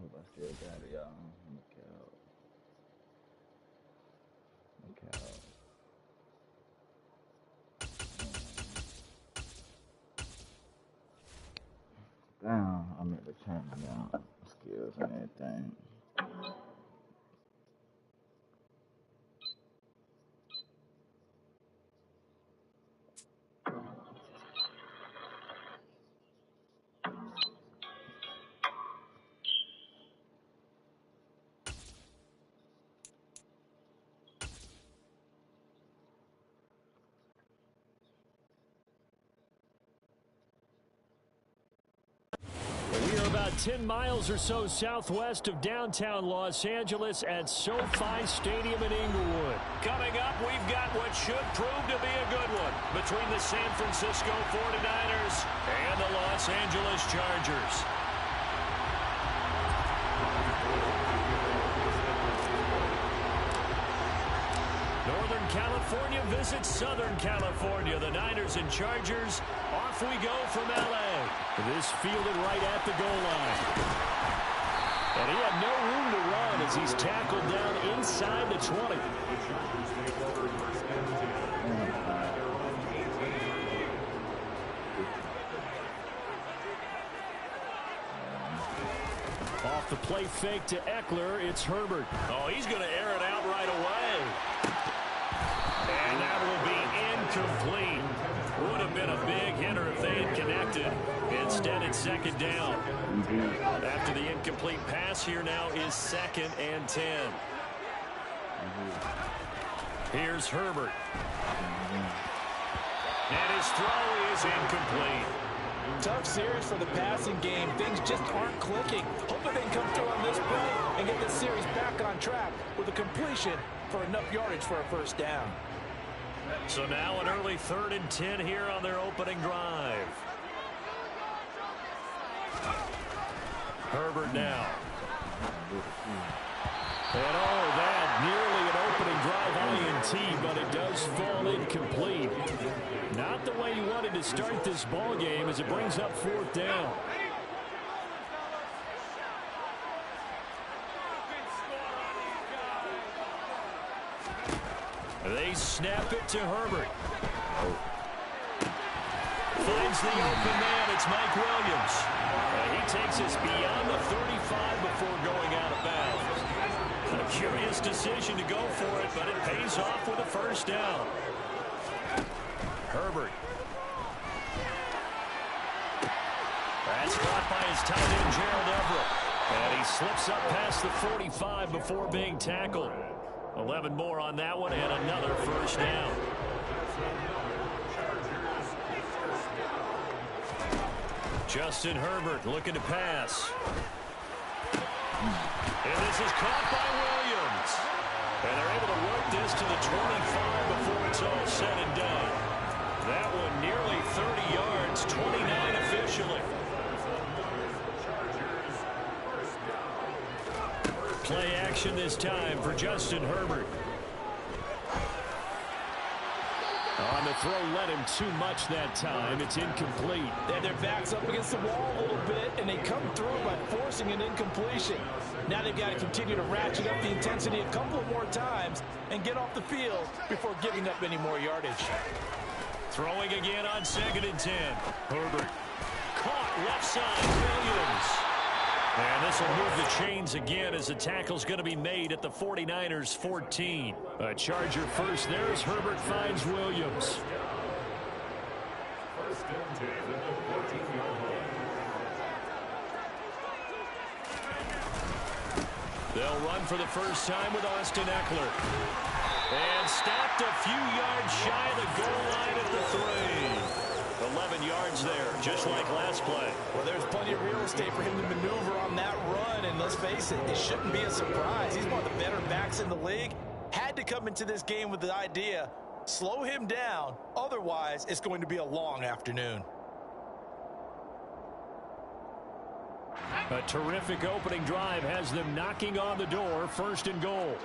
hope I still got it, y'all. Look out. Look out. Damn, I meant to turn down skills and everything. We are about 10 miles or so southwest of downtown Los Angeles at SoFi Stadium in Inglewood. Coming up, we've got what should prove to be a good one between the San Francisco 49ers and the Los Angeles Chargers. Northern California visits Southern California. The Niners and Chargers, off we go from L.A. This fielded right at the goal line. And he had no room to run as he's tackled down inside the 20. Off the play fake to Eckler, it's Herbert. Oh, he's going to air it out right away. And that will be incomplete. Would have been a big hitter if they had connected. Instead, it's second down. After the incomplete pass, here now is 2nd and 10. Here's Herbert. And his throw is incomplete. Tough series for the passing game. Things just aren't clicking. Hoping they can come through on this play and get the series back on track with a completion for enough yardage for a first down. So now an early 3rd and 10 here on their opening drive. Herbert now. And oh, that nearly an opening drive INT, but it does fall incomplete. Not the way you wanted to start this ball game as it brings up 4th down. They snap it to Herbert. Finds the open man. It's Mike Williams. He takes us beyond the 35 before going out of bounds. A curious decision to go for it, but it pays off with a first down. Herbert. That's caught by his tight end, Gerald Everett. And he slips up past the 45 before being tackled. 11 more on that one and another first down. Justin Herbert looking to pass. And this is caught by Williams. And they're able to work this to the 25 before it's all said and done. That one nearly 30 yards, 29 officially. Play action this time for Justin Herbert. On the throw, led him too much that time. It's incomplete. They had their backs up against the wall a little bit, and they come through by forcing an incompletion. Now they've got to continue to ratchet up the intensity a couple more times and get off the field before giving up any more yardage. Throwing again on 2nd and 10. Herbert. Caught left side. Williams. And this will move the chains again as the tackle's going to be made at the 49ers 14. A Charger first. There's Herbert finds Williams. They'll run for the first time with Austin Eckler. And stopped a few yards shy of the goal line at the 3. 11 yards there, just like last play. Well, there's plenty of real estate for him to maneuver on that run, and let's face it, it shouldn't be a surprise. He's one of the better backs in the league. Had to come into this game with the idea, slow him down, otherwise it's going to be a long afternoon. A terrific opening drive has them knocking on the door, 1st and goal.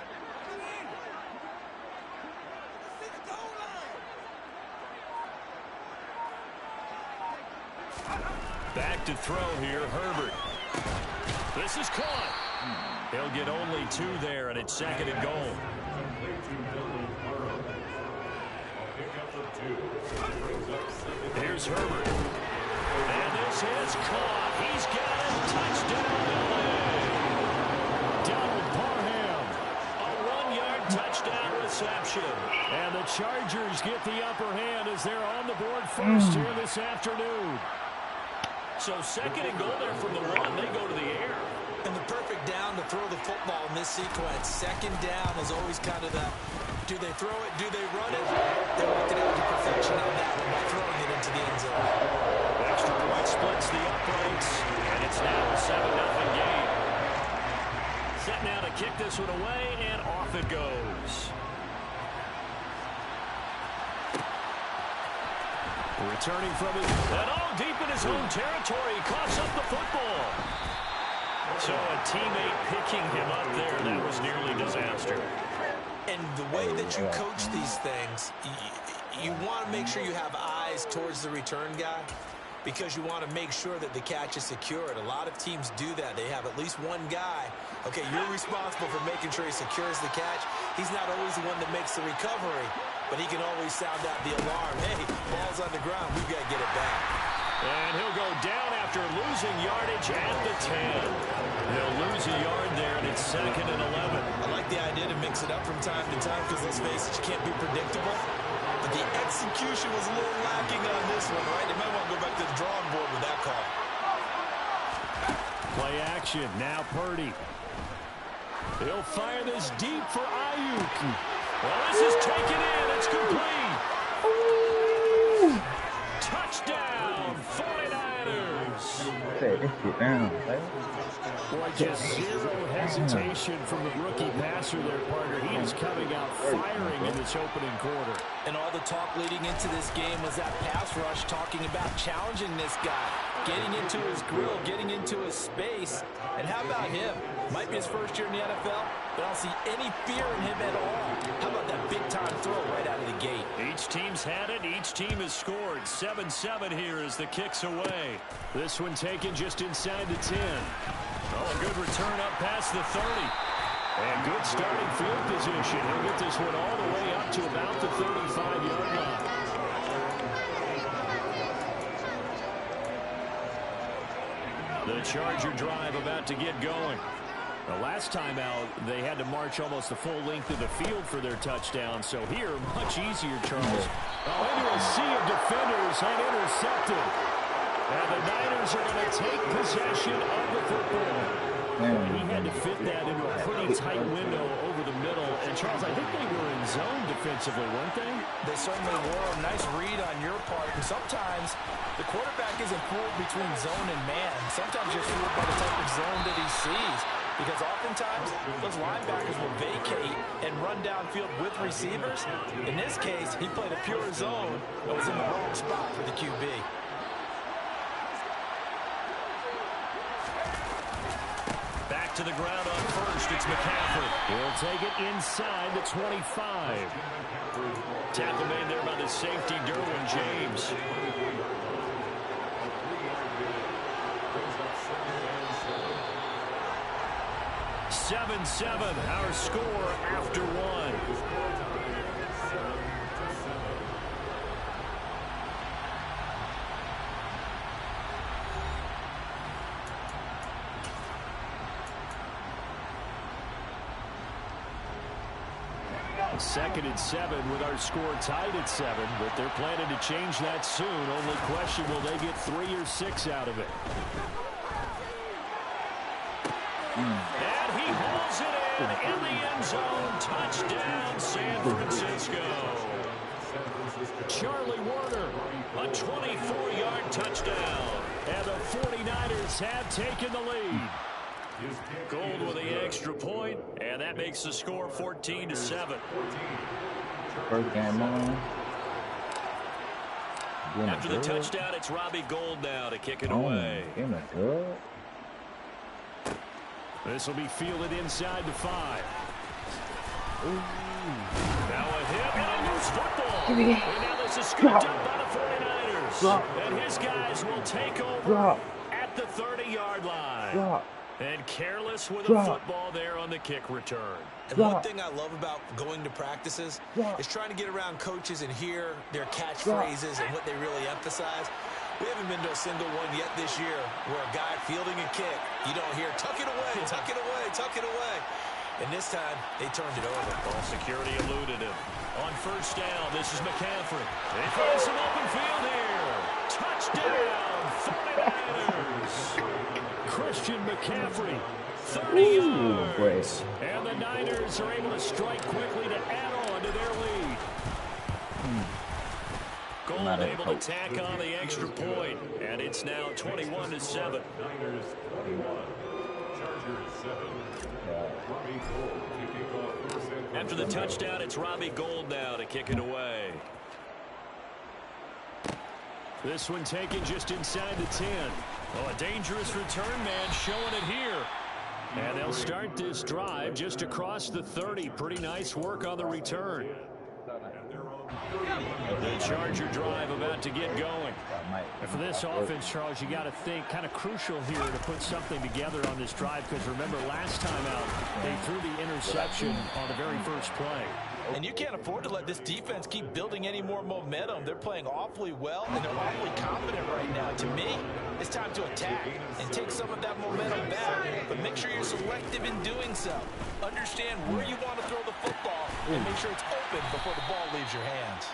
Back to throw here, Herbert. This This is caught. He'll get only 2 there, and it's 2nd and goal. Here's Herbert. And this is caught. He's got it. Touchdown, LA. Donald Parham. A 1-yard touchdown reception. And the Chargers get the upper hand as they're on the board first here this afternoon. So 2nd and goal there from the 1. They go to the air. And the perfect down to throw the football in this sequence. 2nd down is always kind of the, do they throw it, do they run it? They worked it out to perfection on that one by throwing it into the end zone. Extra point splits the uprights, and it's now a 7-0 game. Set now to kick this one away, and off it goes. Returning from it, and deep in his own territory, coughs up the football. So a teammate picking him up there, that was nearly disaster. And the way that you coach these things, you want to make sure you have eyes towards the return guy because you want to make sure that the catch is secured. A lot of teams do that. They have at least one guy. Okay, you're responsible for making sure he secures the catch. He's not always the one that makes the recovery, but he can always sound out the alarm. Hey, ball's on the ground. We've got to get it back. And he'll go down after losing yardage at the 10. He'll lose a yard there, and it's 2nd and 11. I like the idea to mix it up from time to time because, let's face it, you can't be predictable. But the execution was a little lacking on this one, right? They might want to go back to the drawing board with that call. Play action. Now Purdy. He'll fire this deep for Ayuk. Well, this is taken in. It's complete. Touchdown, 49ers. Say this shit down. Boy, just zero hesitation from the rookie passer there, partner. He is coming out firing in this opening quarter. And all the talk leading into this game was that pass rush talking about challenging this guy, getting into his grill, getting into his space. And how about him? Might be his first year in the NFL, but I don't see any fear in him at all. How about that big-time throw right out of the gate? Each team's had it. Each team has scored. 7-7 here as the kick's away. This one taken just inside the 10. Oh, a good return up past the 30. And good starting field position. He'll get this one all the way up to about the 35-yard line. The Charger drive about to get going. The last time out, they had to march almost the full length of the field for their touchdown. So here, much easier, Charles. Into a sea of defenders and intercepted. And the Niners are going to take possession of the football. He had to fit that into a pretty tight window over the middle. And, Charles, I think they were in zone defensively, weren't they? They certainly were. A nice read on your part. And sometimes the quarterback isn't fooled between zone and man. Sometimes you're fooled by the type of zone that he sees. Because oftentimes, those linebackers will vacate and run downfield with receivers. In this case, he played a pure zone and was in the wrong spot for the QB. Back to the ground on first. It's McCaffrey. He'll take it inside the 25. Tackle made there by the safety, Derwin James. 7-7, our score after one. Second and 7 with our score tied at 7, but they're planning to change that soon. Only question, will they get 3 or 6 out of it? And he holds it in the end zone. Touchdown, San Francisco. Charlie Warner, a 24-yard touchdown. And the 49ers have taken the lead. Gold with the extra point, and that makes the score 14-7. First game on. After the touchdown, it's Robbie Gould now to kick it away. This will be fielded inside the 5. Ooh. Now a hit and a loose football. And now this is scooped up by the 49ers. And his guys will take over at the 30-yard line. And careless with a football there on the kick return. And one thing I love about going to practices is trying to get around coaches and hear their catchphrases and what they really emphasize. We haven't been to a single one yet this year where a guy fielding a kick, you don't hear, tuck it away, tuck it away, tuck it away. And this time, they turned it over. Ball security eluded him. On first down, this is McCaffrey. They find some open field here. Touchdown, 49ers. Christian McCaffrey, 30 yards. And the Niners are able to strike quickly to add on to their lead. Gold able to tack on the extra point, and it's now 21-7. Niners 21, Chargers 7. After the touchdown, it's Robbie Gould now to kick it away. This one taken just inside the 10. Oh, a dangerous return man showing it here. And they'll start this drive just across the 30. Pretty nice work on the return. The Charger drive about to get going. And for this offense, Charles, you got to think kind of crucial here to put something together on this drive, because remember last time out they threw the interception on the very first play. And you can't afford to let this defense keep building any more momentum. They're playing awfully well, and they're awfully confident right now. To me, it's time to attack and take some of that momentum back, but make sure you're selective in doing so. Understand where you want to throw the football and make sure it's open before the ball leaves your hands.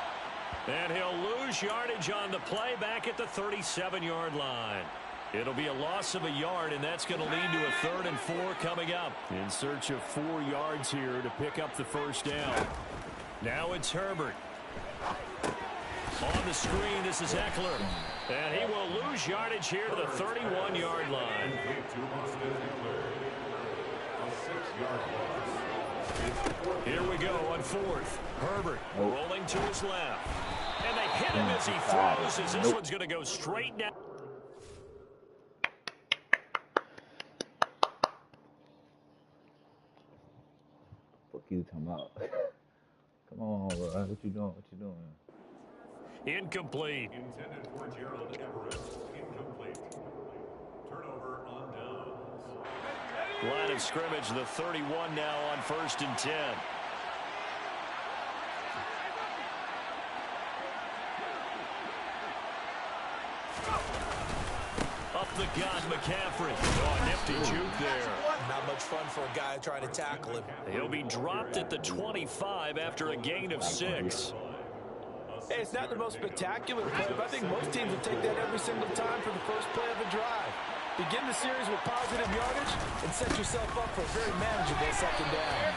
And he'll lose yardage on the play back at the 37-yard line. It'll be a loss of a yard, and that's going to lead to a 3rd and 4 coming up. In search of 4 yards here to pick up the first down. Now it's Herbert. On the screen, this is Eckler. And he will lose yardage here to the 31-yard line. Here we go on 4th. Herbert rolling to his left. And they hit him as he throws, as this one's going to go straight down. Fuck you talking about? Come on, bro. What you doing? What you doing? Incomplete. Intended for Gerald Everett. Incomplete. Turnover on downs. Line of scrimmage, the 31 now on 1st and 10. Up the gut, McCaffrey. Oh, nifty juke there. Not much fun for a guy trying to tackle him. He'll be dropped at the 25 after a gain of 6. Hey, it's not the most spectacular play, but I think most teams will take that every single time for the first play of the drive. Begin the series with positive yardage and set yourself up for a very manageable 2nd down.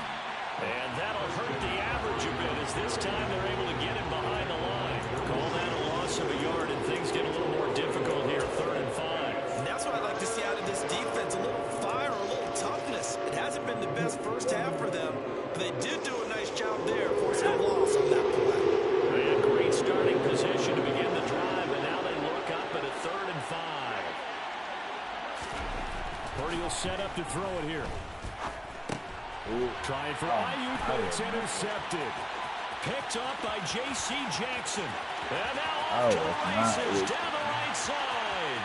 And that'll hurt the average a bit, as this time they're able to get him behind the line. Call that a loss of a yard, and things get a little more difficult here, 3rd and 5. And that's what I'd like to see out of this defense, a little fire, a little toughness. It hasn't been the best first half for them, but they did do a nice job there, forcing a loss on that play. They had great starting position to begin the drive, and now they look up at a 3rd and 5. Purdy will set up to throw it here. Trying for Ayuk, but it's intercepted. Picked up by J.C. Jackson. And now off to the races down the right side.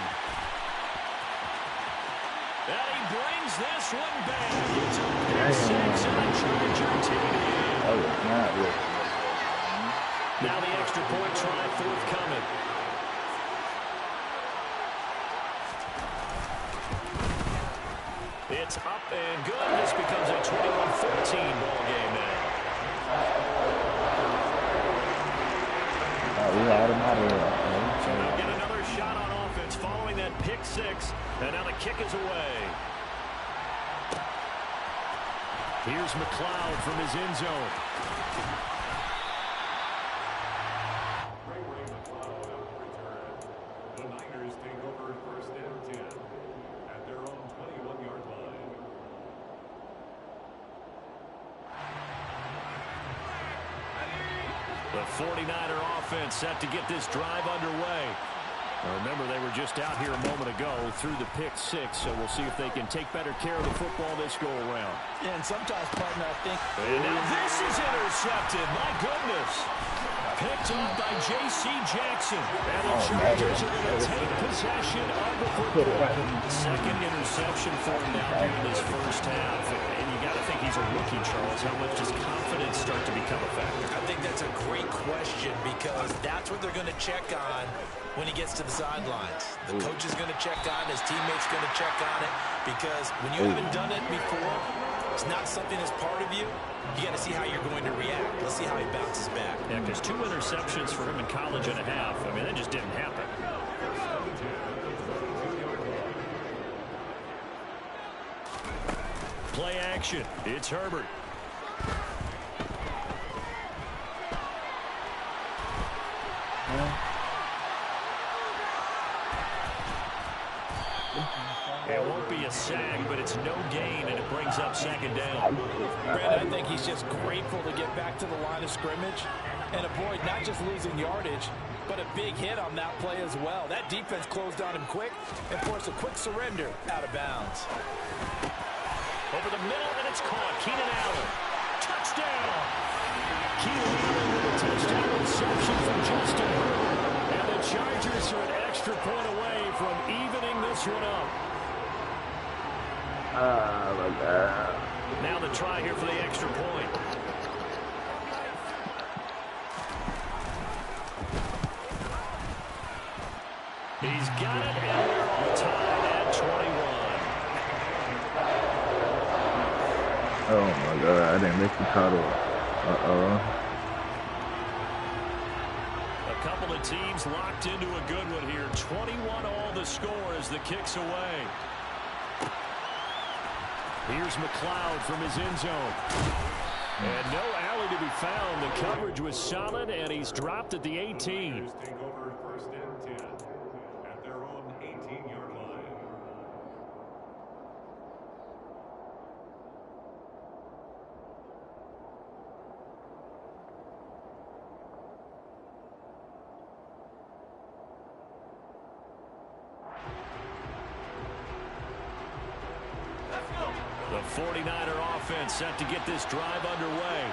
And he brings this one back. It's a pick 6 and a Charger TD. Now the extra point try forthcoming. It's up and good. This becomes a 21-14 ball game now. We had him out of here. So they'll get another shot on offense following that pick 6. And now the kick is away. Here's McLeod from his end zone. The Niners take over 1st and 10 at their own 21-yard line. The 49er offense set to get this drive underway. Now remember, they were just out here a moment ago through the pick 6, so we'll see if they can take better care of the football this go-around. Yeah, and sometimes, partner, I think... And now this is intercepted. My goodness. Picked up by J.C. Jackson. And the Chargers are going to take possession of the football. Second interception for him now here in this first half. And you got to think he's a rookie, Charles. How much does confidence start to become a factor? I think that's a great question because that's what they're going to check on when he gets to the sidelines. The coach is going to check on it. His teammates going to check on it because when you haven't done it before, it's not something that's part of you. You got to see how you're going to react. Let's see how he bounces back. Yeah, because 2 interceptions for him in college and a half. I mean, that just didn't happen. Play action. It's Herbert. It won't be a sack, but it's no gain, and it brings up second down. Brandon, I think he's just grateful to get back to the line of scrimmage and avoid not just losing yardage, but a big hit on that play as well. That defense closed on him quick and forced a quick surrender out of bounds. Over the middle, and it's caught. Keenan Allen. Touchdown! Keenan Allen with a touchdown reception from Justin Herbert. And the Chargers are an extra point away from evening this one up. Oh, my God. Now the try here for the extra point. He's got it, and we're all tied at 21. Oh, my God. I didn't make the cuddle. A couple of teams locked into a good one here. 21 all the score as the kick's away. Here's McLeod from his end zone. And no alley to be found. The coverage was solid, and he's dropped at the 18. Take over first and 10 at their own 18-yard line. The 49er offense set to get this drive underway.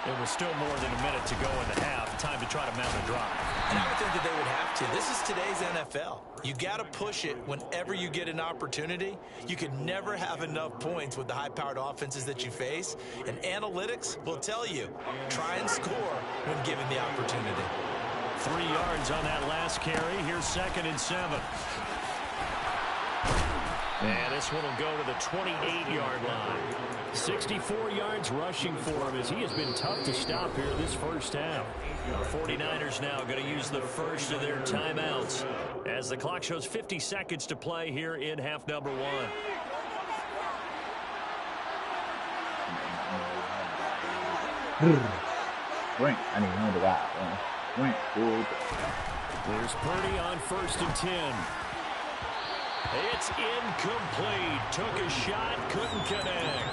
It was still more than a minute to go in the half. Time to try to mount a drive. And I would think that they would have to. This is today's NFL. You got to push it whenever you get an opportunity. You can never have enough points with the high-powered offenses that you face. And analytics will tell you, try and score when given the opportunity. 3 yards on that last carry. Here's 2nd and 7. And this one will go to the 28-yard line. 64 yards rushing for him as he has been tough to stop here this first half. The 49ers now going to use the first of their timeouts as the clock shows 50 seconds to play here in half number 1. Brent, I need to know the guy. Brent, dude. There's Purdy on 1st and 10. It's incomplete. Took a shot, couldn't connect.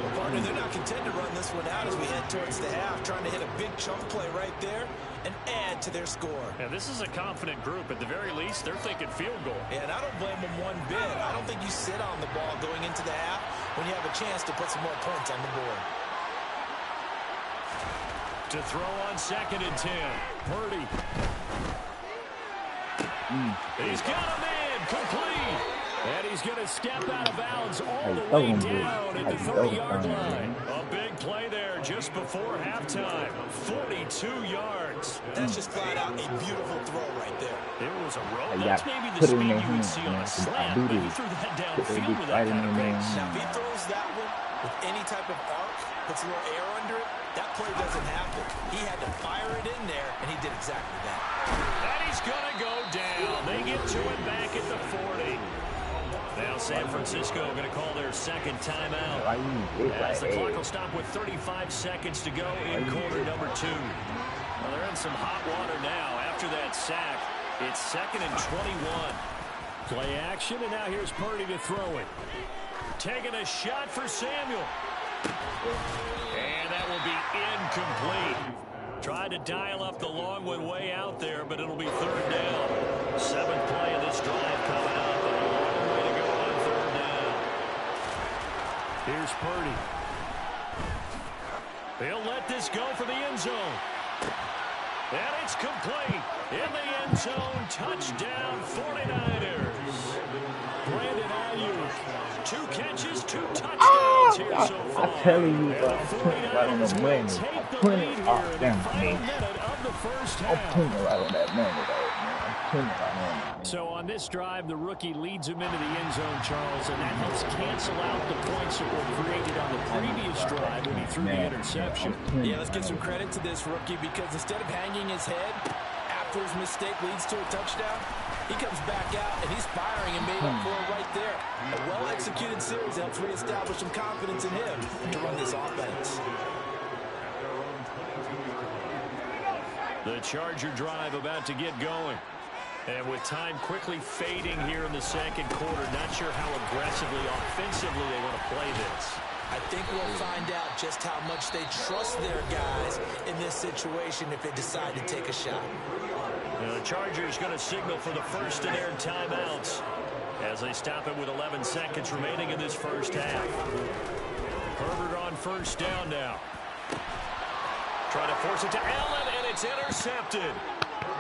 Well, partner, they're not content to run this one out as we head towards the half, trying to hit a big chunk play right there and add to their score. And this is a confident group. At the very least, they're thinking field goal. And I don't blame them one bit. I don't think you sit on the ball going into the half when you have a chance to put some more points on the board. To throw on 2nd and 10. Purdy. He's got him in. Complete. And he's going to step out of bounds all the way down at the 30-yard line. A big play there just before halftime. 42 yards. That's just flat out a beautiful throw right there. It was a roll. That's maybe the speed you would see on a slant, but he threw that downfield with that kind of pace. Now, if he throws that one with any type of arc, puts a little air under it, that play doesn't happen. He had to fire it in there, and he did exactly that. And he's going to go down. They get to it back at the 40. Now San Francisco going to call their 2nd timeout. As the clock will stop with 35 seconds to go in quarter number 2. Well, they're in some hot water now. After that sack, it's 2nd and 21. Play action, and now here's Purdy to throw it. Taking a shot for Samuel. And that will be incomplete. Tried to dial up the long one way out there, but it'll be 3rd down. 7th play of this drive coming up, and a long way to go on 3rd down. Here's Purdy. He'll let this go for the end zone. And it's complete. In the end zone, touchdown 49ers. Brandon Ayuk, 2 catches, 2 touchdowns here so far. I'm telling you, bro. And the 49ers will take the lead here in the final minute of the first half. I'm putting it right on that money, though, man. I'm putting it right on that. So on this drive, the rookie leads him into the end zone, Charles, and that helps cancel out the points that were created on the previous drive when he threw the interception. Yeah, let's give some credit to this rookie because instead of hanging his head after his mistake leads to a touchdown, he comes back out and he's firing and made up for it right there. A well-executed series helps reestablish some confidence in him to run this offense. The Charger drive about to get going. And with time quickly fading here in the second quarter, not sure how aggressively, offensively they want to play this. I think we'll find out just how much they trust their guys in this situation if they decide to take a shot. The Chargers going to signal for the first of their timeouts as they stop it with 11 seconds remaining in this first half. Herbert on first down now. Trying to force it to Allen, and it's intercepted.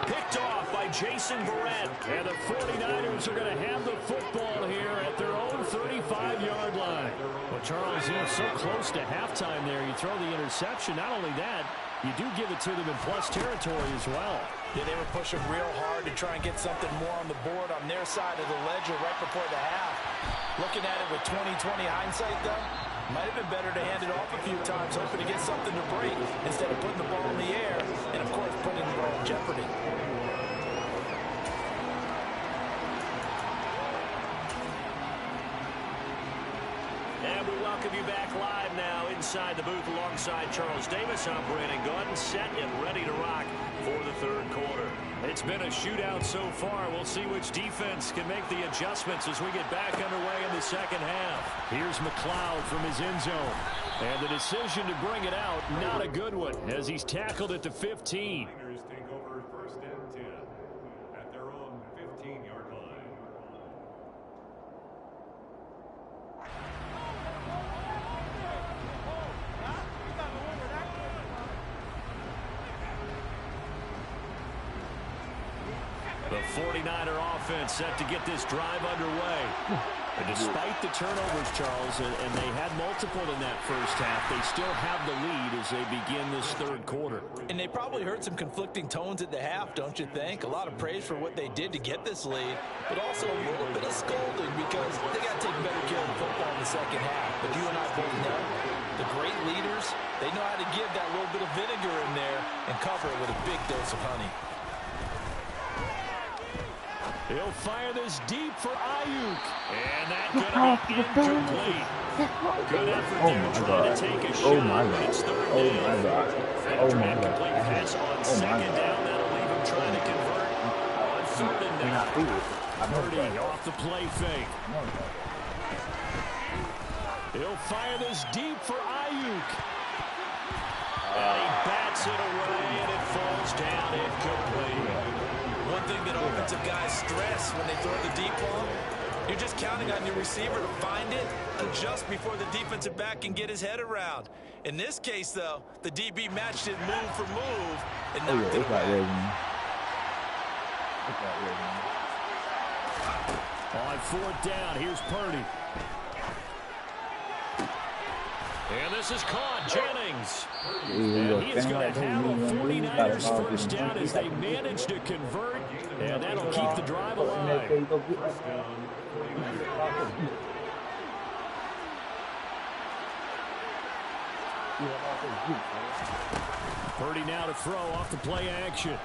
Picked off by Jason Verrett. And the 49ers are going to have the football here at their own 35-yard line. Well, Charles, you know, so close to halftime there. You throw the interception. Not only that, you do give it to them in plus territory as well. Yeah, they were pushing real hard to try and get something more on the board on their side of the ledger right before the half. Looking at it with 20/20 hindsight, though, might have been better to hand it off a few times, hoping to get something to break instead of putting the ball in the air and, of course, putting the ball in jeopardy. And we welcome you back live now inside the booth alongside Charles Davis. I'm Brandon Gordon, set and ready to rock for the third quarter. It's been a shootout so far. We'll see which defense can make the adjustments as we get back underway in the second half. Here's McLeod from his end zone. And the decision to bring it out, not a good one, as he's tackled at the 15. Niners take over first and 10 at their own 15-yard line. The 49er offense set to get this drive underway. And despite the turnovers, Charles, and they had multiple in that first half, they still have the lead as they begin this third quarter. And they probably heard some conflicting tones at the half, don't you think? A lot of praise for what they did to get this lead, but also a little bit of scolding because they got to take better care of the football in the second half. But you and I both know the great leaders, they know how to give that little bit of vinegar in there and cover it with a big dose of honey. He'll fire this deep for Ayuk. And that going to be incomplete. Good effort there trying to take a shot. Oh, my God. It's third Oh, down. my God. Oh, my God. Complete pass on second down. That'll leave him trying to convert on third and down. Purdy off the play fake. He'll fire this deep for Ayuk. And he bats it away, and it falls down incomplete. One thing that offensive guys stress when they throw the deep ball, you're just counting on your receiver to find it just before the defensive back can get his head around. In this case, though, the DB matched it move for move and knocked it away. On fourth down, here's Purdy. And this is caught. Jennings. And he is going to have a 49ers first down as they manage to convert. And that'll keep the drive alive. Purdy now to throw off the play action.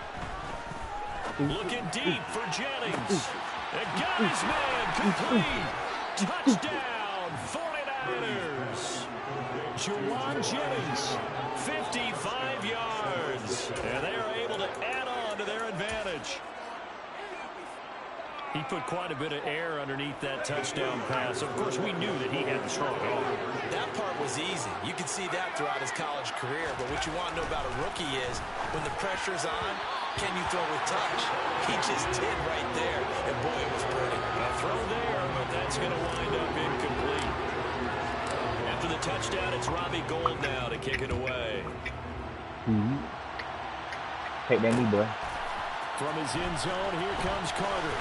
Looking deep for Jennings. And got his man complete. Touchdown, 49ers. Juwan Jennings, 55 yards. And they are able to add on to their advantage. He put quite a bit of air underneath that touchdown pass. Of course, we knew that he had the strong arm. That part was easy. You can see that throughout his college career. But what you want to know about a rookie is when the pressure's on, can you throw with touch? He just did right there. And boy, it was pretty. A throw there, but that's going to wind up incomplete. After the touchdown, it's Robbie Gould now to kick it away. Take that knee, boy. From his end zone, here comes Carter.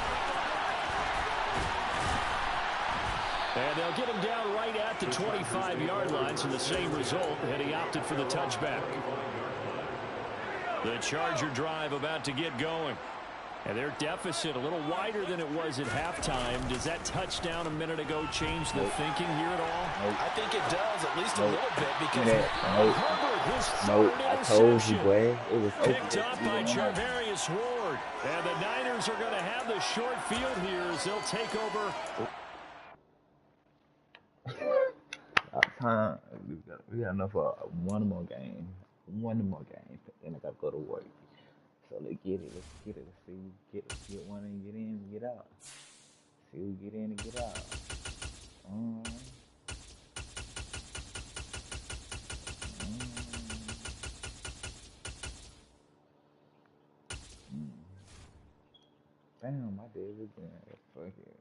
And they'll get him down right at the 25-yard line, so the same result, and he opted for the touchback. The Charger drive about to get going. And their deficit a little wider than it was at halftime. Does that touchdown a minute ago change the thinking here at all? I think it does, at least a little bit, because I told you, boy. It was picked up by Charvarius Ward. And the Niners are going to have the short field here as they'll take over. Time. We got enough for one more game. One more game. Then I got to go to work. So let's get it. Let's get it. Let's see. Get one and get in and get out. See who get in and get out. Damn, my day was again. Fuck it.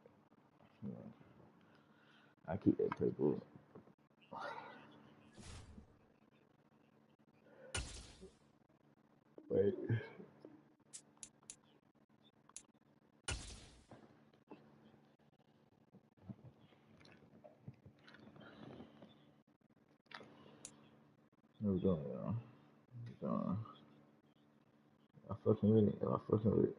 I keep that paper. Wait. What's going on? What's going on? I fucking with it. I fucking with it.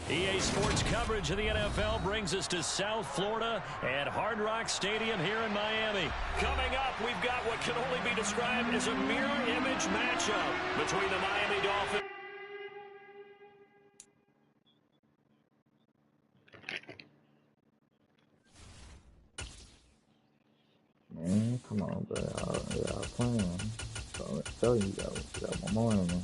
EA Sports coverage of the NFL brings us to South Florida at Hard Rock Stadium here in Miami. Coming up, we've got what can only be described as a mirror image matchup between the Miami Dolphins. Man, come on, bro. Y'all playing. So let's tell you, got one more in there.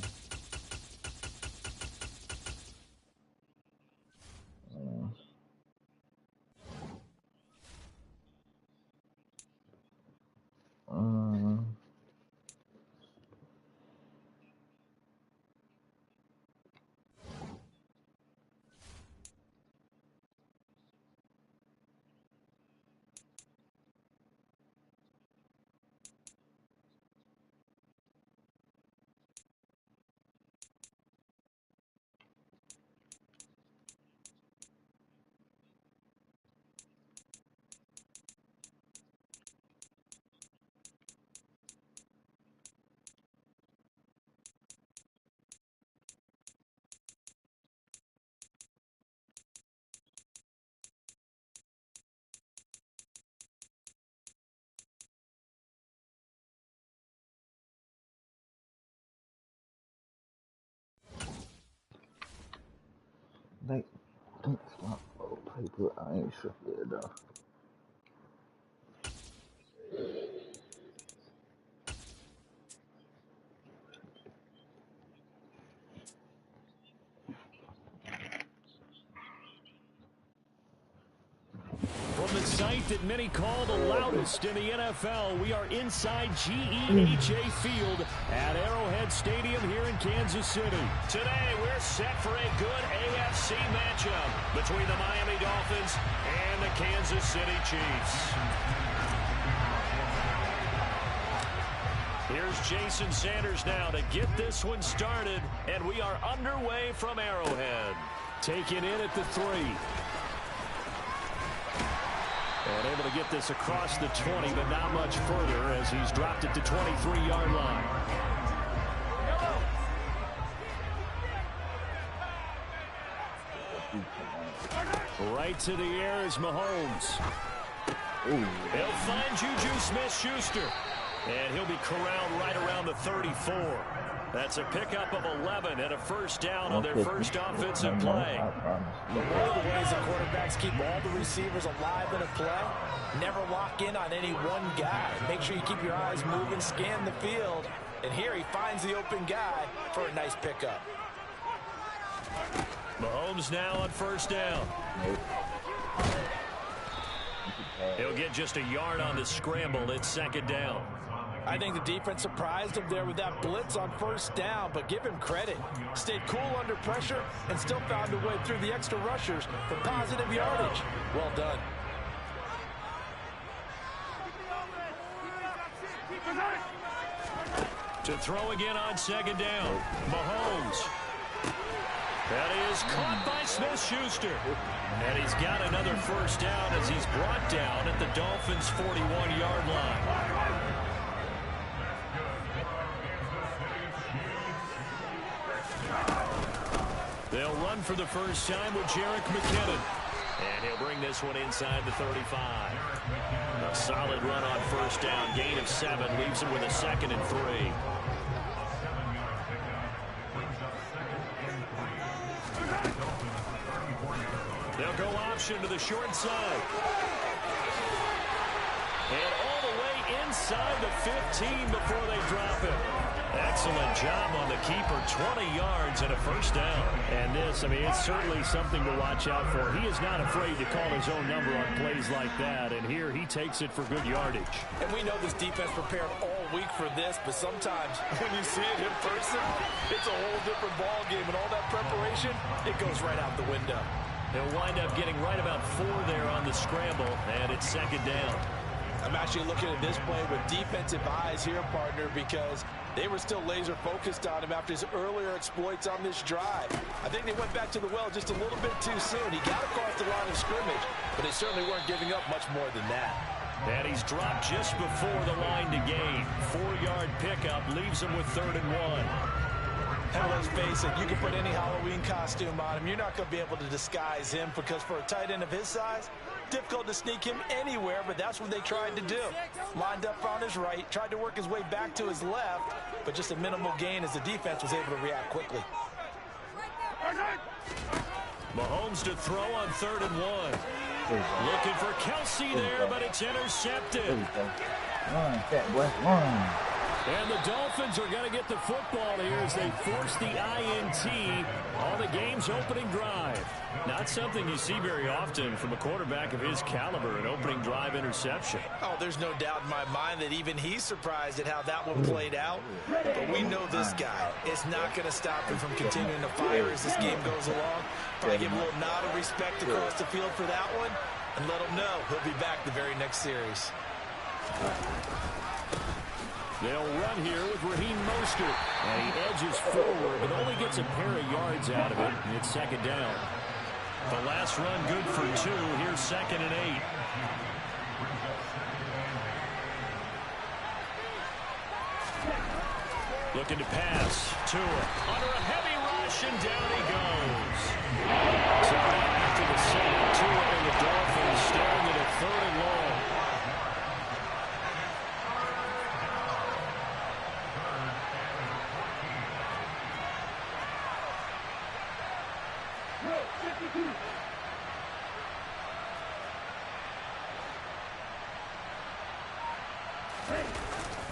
Like, that's my old paper. I ain't sure yet, though. From the site that many call the loudest in the NFL, we are inside GEHA Field at Arrowhead Stadium here in Kansas City. Today, we're set for a good AFC matchup between the Miami Dolphins and the Kansas City Chiefs. Here's Jason Sanders now to get this one started, and we are underway from Arrowhead. Taken in at the 3. And able to get this across the 20, but not much further as he's dropped it to 23-yard line. Right to the air is Mahomes. He'll find Juju Smith-Schuster. And he'll be corralled right around the 34. That's a pickup of 11 and a first down on their first offensive play. But one of the ways the quarterbacks keep all the receivers alive in a play, never lock in on any one guy. Make sure you keep your eyes moving, scan the field. And here he finds the open guy for a nice pickup. Mahomes now on first down. He'll get just a yard on the scramble. It's second down. I think the defense surprised him there with that blitz on first down, but give him credit. Stayed cool under pressure and still found a way through the extra rushers for positive yardage. Well done. To throw again on second down. Mahomes. That is caught by Smith-Schuster. And he's got another first down as he's brought down at the Dolphins' 41-yard line. They'll run for the first time with Jerick McKinnon. And he'll bring this one inside the 35. A solid run on first down. Gain of 7 leaves him with a 2nd and 3. They'll go option to the short side. And all the way inside the 15 before they drop it. Excellent job on the keeper. 20 yards and a first down. And this, I mean, it's certainly something to watch out for. He is not afraid to call his own number on plays like that. And here he takes it for good yardage. And we know this defense prepared all week for this, but sometimes when you see it in person, it's a whole different ball game. And all that preparation, it goes right out the window. He'll wind up getting right about 4 there on the scramble, and it's second down. I'm actually looking at this play with defensive eyes here, partner, because they were still laser focused on him after his earlier exploits on this drive. I think they went back to the well just a little bit too soon. He got across the line of scrimmage, but they certainly weren't giving up much more than that. And he's dropped just before the line to gain. 4-yard pickup leaves him with 3rd and 1. And let's face it, you can put any Halloween costume on him. You're not going to be able to disguise him because for a tight end of his size, difficult to sneak him anywhere, but that's what they tried to do. Lined up on his right, tried to work his way back to his left, but just a minimal gain as the defense was able to react quickly. Mahomes to throw on 3rd and 1. Looking for Kelsey there, but it's intercepted. Run, fat boy, run. And the Dolphins are going to get the football here as they force the INT on the game's opening drive. Not something you see very often from a quarterback of his caliber, an opening drive interception. Oh, there's no doubt in my mind that even he's surprised at how that one played out. But we know this guy is not going to stop him from continuing to fire as this game goes along. Probably give him a little nod of respect across the field for that one and let him know he'll be back the very next series. They'll run here with Raheem Mostert. And he edges forward, but only gets a pair of yards out of it. It's second down. The last run good for 2. Here's 2nd and 8. Looking to pass. Tua under a heavy rush, and down he goes. So after the sack, Tua and the Dolphins staring at a 3rd and long.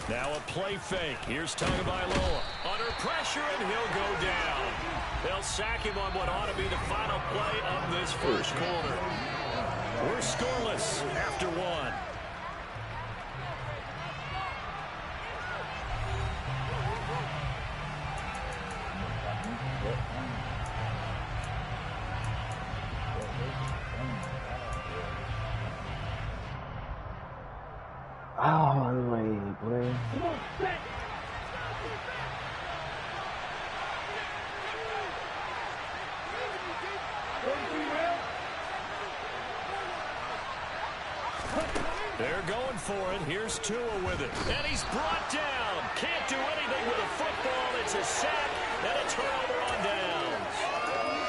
Now a play fake. Here's Tagovailoa. Under pressure, and he'll go down. They'll sack him on what ought to be the final play of this first quarter. We're scoreless after 1. Oh, wait, boy. They're going for it. Here's Tua with it. And he's brought down. Can't do anything with a football. It's a sack and a turnover on downs.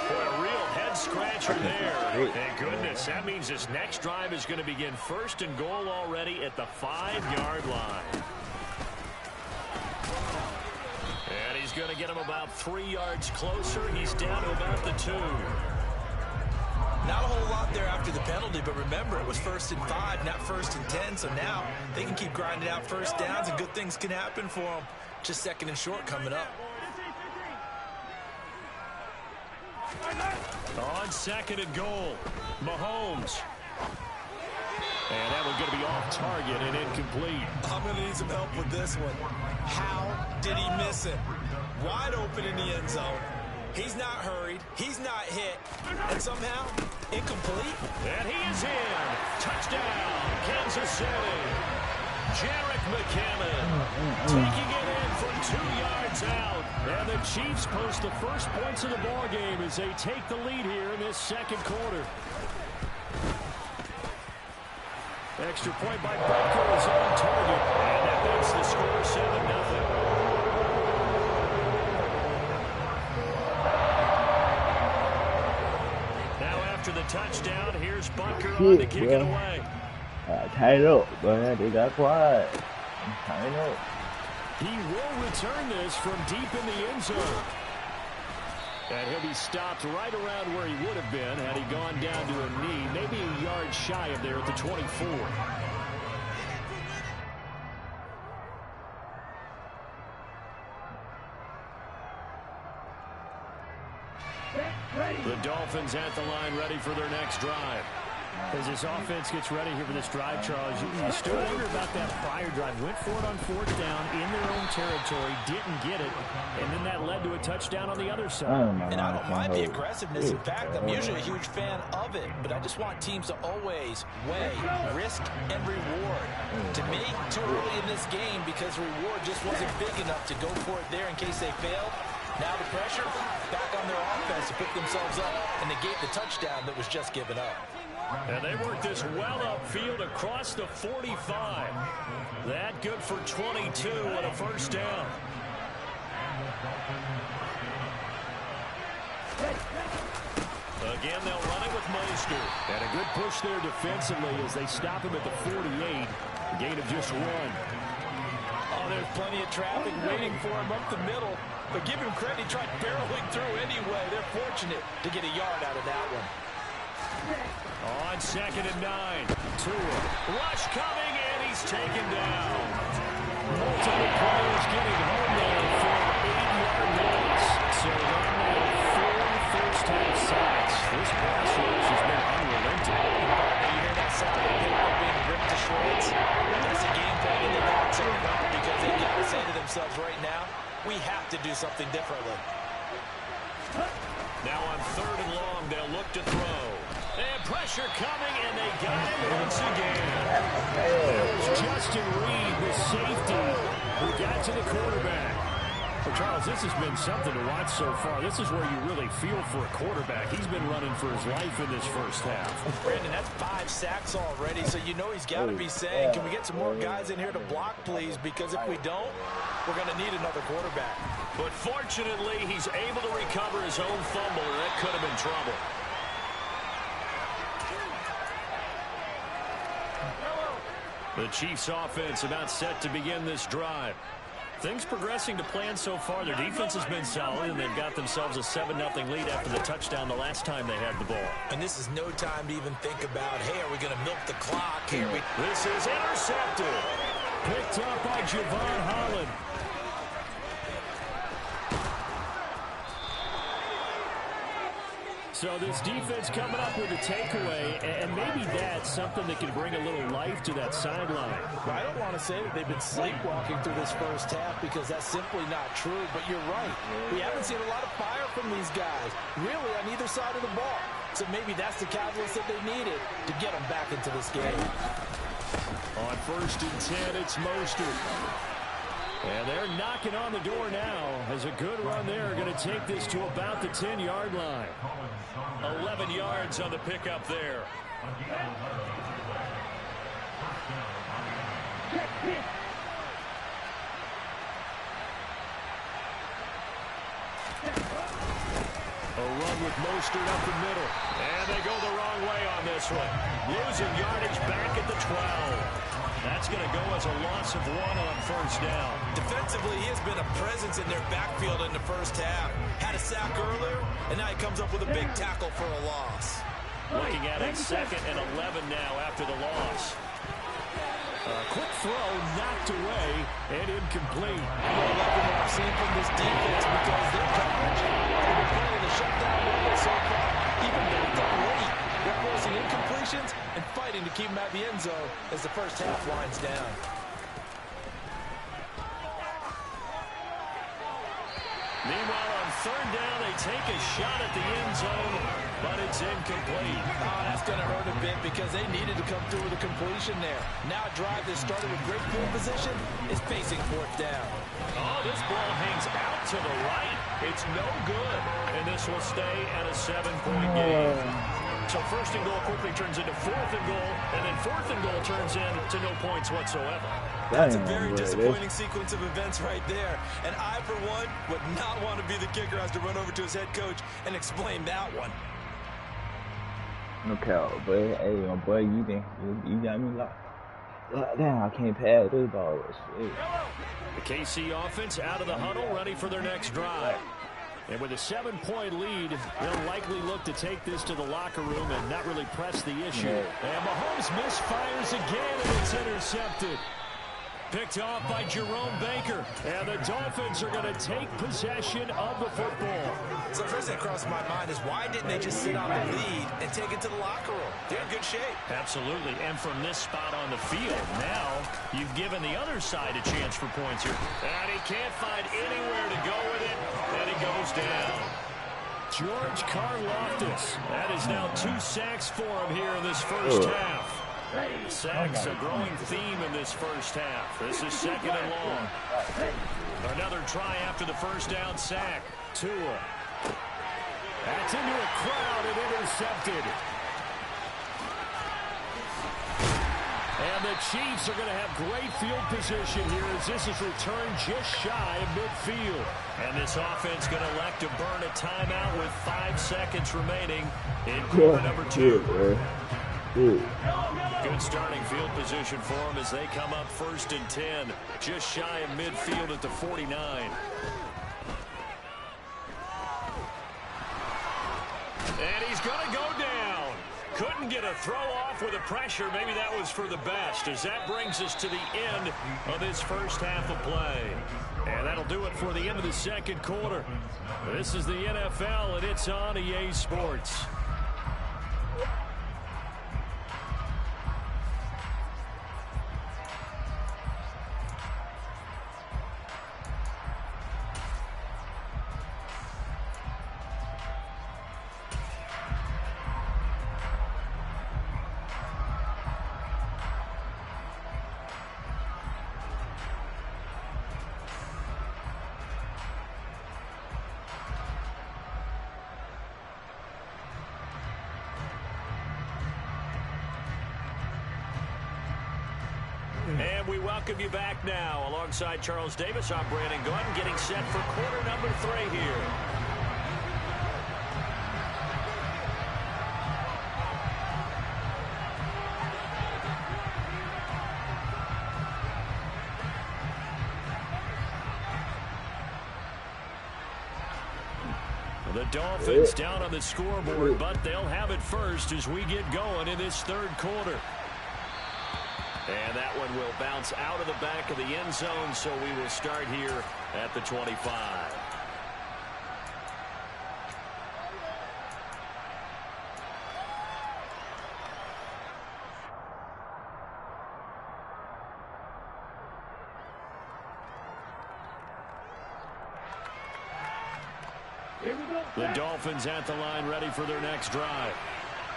Boy, a real head-scratcher there. Thank goodness. That means this next drive is going to begin 1st and goal already at the 5-yard line. And he's going to get him about 3 yards closer. He's down to about the 2. Not a whole lot there after the penalty, but remember, it was 1st and 5, not 1st and 10, so now they can keep grinding out first downs, and good things can happen for them. Just 2nd and short coming up. On 2nd and goal, Mahomes. And that one's going to be off target and incomplete. I'm going to need some help with this one. How did he miss it? Wide open in the end zone. He's not hurried. He's not hit. And somehow, incomplete. And he is in. Touchdown, Kansas City. Jarek McCammon taking it in from 2 yards out. And the Chiefs post the first points of the ball game as they take the lead here in this second quarter. Extra point by Baker is on target. And that makes the score 7-0. After the touchdown, here's Bunker on to kick it away. Tight up, but they got quiet. Tight up. He will return this from deep in the end zone. And he'll be stopped right around where he would have been had he gone down to a knee, maybe a yard shy of there at the 24. The Dolphins at the line ready for their next drive. As this offense gets ready here for this drive, Charles, you still wonder about that prior drive. Went for it on 4th down in their own territory, didn't get it, and then that led to a touchdown on the other side. And I don't mind the aggressiveness. In fact, I'm usually a huge fan of it, but I just want teams to always weigh risk and reward. To me, too early in this game because reward just wasn't big enough to go for it there in case they failed. Now the pressure back on their offense to pick themselves up and negate the touchdown that was just given up. And they work this well upfield across the 45. That good for 22 and a first down. Again, they'll run it with Mostert. And a good push there defensively as they stop him at the 48. A gain of just 1. Oh, there's plenty of traffic waiting for him up the middle. But give him credit, he tried barreling through anyway. They're fortunate to get a yard out of that one. On 2nd and 9. Tua. Rush coming, and he's taken down. Multiple players getting home there for an 8-yard loss. So they're now 4 first-half sacks. This pass rush has been unrelenting. You hear that sound of paper being ripped to shreds? That's a game plan in the long term, because they've got to say to themselves right now, we have to do something differently. Now on 3rd and long, they'll look to throw. And pressure coming, and they got him once again. There's Justin Reed, the safety, who got to the quarterback. Well, Charles, this has been something to watch so far. This is where you really feel for a quarterback. He's been running for his life in this first half. Brandon, that's 5 sacks already, so you know he's got to be saying, can we get some more guys in here to block, please? Because if we don't, we're going to need another quarterback. But fortunately, he's able to recover his own fumble, and that could have been trouble. The Chiefs' offense about set to begin this drive. Things progressing to plan so far. Their defense has been solid, and they've got themselves a 7-0 lead after the touchdown the last time they had the ball. And this is no time to even think about, hey, are we going to milk the clock here? This is intercepted. Picked up by Javon Holland. So this defense coming up with a takeaway, and maybe that's something that can bring a little life to that sideline. Well, I don't want to say that they've been sleepwalking through this first half because that's simply not true, but you're right. We haven't seen a lot of fire from these guys, really on either side of the ball. So maybe that's the catalyst that they needed to get them back into this game. On 1st and 10, it's Mostert. And they're knocking on the door now as a good run there are going to take this to about the 10-yard line. 11 yards on the pickup there. A run with Mostert up the middle. And they go the wrong way on this one. Losing yardage back at the 12. That's going to go as a loss of 1 on 1st down. Defensively, he has been a presence in their backfield in the first half. Had a sack earlier, and now he comes up with a big tackle for a loss. Looking at it 2nd and 11 now after the loss. Quick throw knocked away and incomplete. I'm liking what I've seen from this defense because their coverage has been playing the shutdown role so far. Even backed up late, they're forcing incompletions and fighting to keep them at the end zone as the first half winds down. Meanwhile, on 3rd down, they take a shot at the end zone. but it's incomplete. Oh, that's going to hurt a bit because they needed to come through with a completion there. Now a drive that started with great field position is facing fourth down. Oh, this ball hangs out to the right. It's no good, and this will stay at a 7-point game. So first and goal quickly turns into fourth and goal, and then fourth and goal turns into no points whatsoever. That's a very disappointing sequence of events right there. And I, for one, would not want to be the kicker who has to run over to his head coach and explain that one. Okay, boy. Hey, my boy, you got me locked. Damn, I can't pass this ball. Shit. The KC offense out of the huddle, ready for their next drive. And with a 7-point lead, they'll likely look to take this to the locker room and not really press the issue. And Mahomes misfires again, and it's intercepted. Picked off by Jerome Baker. And the Dolphins are going to take possession of the football. So first thing that crossed my mind is why didn't they just sit on the lead and take it to the locker room? They're in good shape. Absolutely. And from this spot on the field, now you've given the other side a chance for points here. And he can't find anywhere to go with it. And he goes down. George Karlaftis. That is now 2 sacks for him here in this first half. Sacks a growing theme in this first half. This is second and long. Another try after the first down sack. Tua. That's into a crowd and intercepted. And the Chiefs are going to have great field position here as this is returned just shy of midfield. And this offense going to elect to burn a timeout with 5 seconds remaining in quarter number 2. Good starting field position for them as they come up 1st and 10. Just shy of midfield at the 49. And he's going to go down. Couldn't get a throw off with the pressure. Maybe that was for the best as that brings us to the end of this first half of play. And that'll do it for the end of the second quarter. This is the NFL, and it's on EA Sports. And we welcome you back now. Alongside Charles Davis, I'm Brandon Gordon, getting set for quarter number 3 here. The Dolphins down on the scoreboard, but they'll have it first as we get going in this third quarter. And that one will bounce out of the back of the end zone, so we will start here at the 25. The Dolphins at the line, ready for their next drive.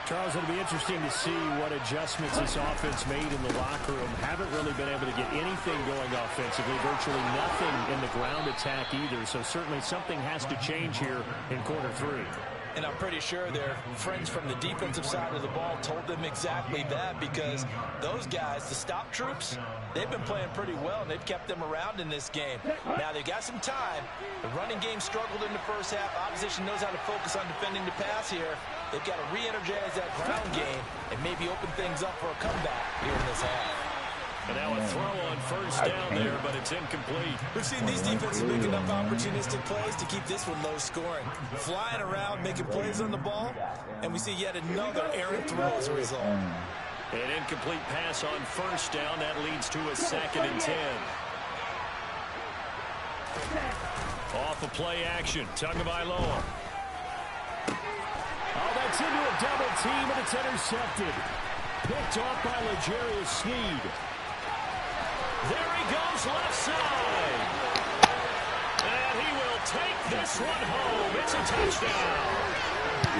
Charles, it'll be interesting to see what adjustments this offense made in the locker room. Haven't really been able to get anything going offensively, virtually nothing in the ground attack either. So certainly something has to change here in quarter 3. And I'm pretty sure their friends from the defensive side of the ball told them exactly that, because those guys, the stop troops, they've been playing pretty well, and they've kept them around in this game. Now, they've got some time. The running game struggled in the first half. Opposition knows how to focus on defending the pass here. They've got to re-energize that ground game and maybe open things up for a comeback here in this half. And now a throw on first down there, but it's incomplete. We've seen these defenses make enough opportunistic plays to keep this one low scoring. Flying around, making plays on the ball, and we see yet another errant throw as a result. An incomplete pass on first down. That leads to a 2nd and 10. Off of play action. Tagovailoa. Oh, that's into a double team, and it's intercepted. Picked off by L'Jarius Sneed. There he goes left side. And he will take this one home. It's a touchdown.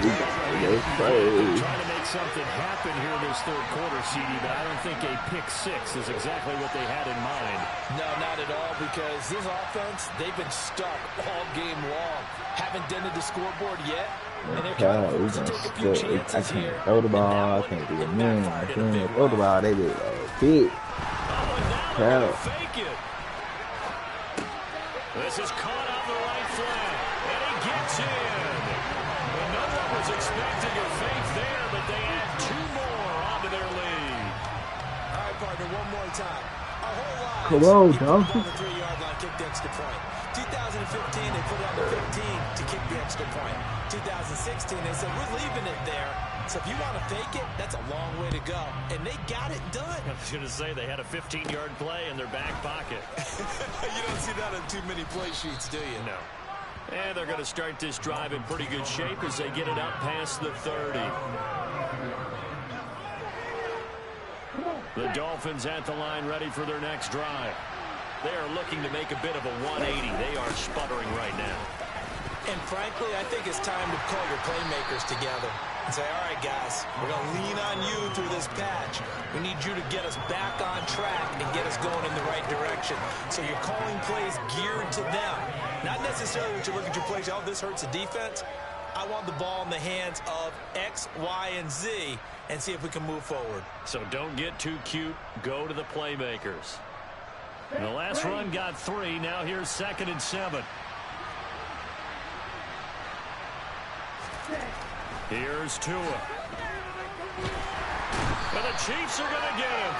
We gotta go They're crazy. trying to make something happen here in this third quarter, CD, but I don't think a pick six is exactly what they had in mind. No, not at all, because this offense, they've been stuck all game long. Haven't dented the scoreboard yet, and they're kind of We forced to gonna take a few split. I chances here. can't throw the And that ball. I one, can't do a it man. I backfired in a can't big throw the way. ball. They be big. Oh, and now they're Crap. going to fake it. This is caught on the right flat, and he gets in. And no one was expecting a fake there, but they add two more onto their lead. All right, partner, one more time. Our whole lives, Come on, we put the ball Donkey. on the 3-yard line, kick the extra point. 2015, they put it on the 15 to kick the extra point. 2016, they said, we're leaving it there. So if you want to fake it, that's a long way to go. And they got it done. I was going to say they had a 15-yard play in their back pocket. You don't see that on too many play sheets, do you? No. And they're going to start this drive in pretty good shape as they get it up past the 30. The Dolphins at the line ready for their next drive. They are looking to make a bit of a 180. They are sputtering right now. And frankly, I think it's time to call your playmakers together and say, all right, guys, we're going to lean on you through this patch. We need you to get us back on track and get us going in the right direction. So you're calling plays geared to them. Not necessarily that you look at your plays, oh, this hurts the defense. I want the ball in the hands of X, Y, and Z and see if we can move forward. So don't get too cute. Go to the playmakers. And the last run got 3. Now here's 2nd and 7. Here's Tua. And the Chiefs are going to get him.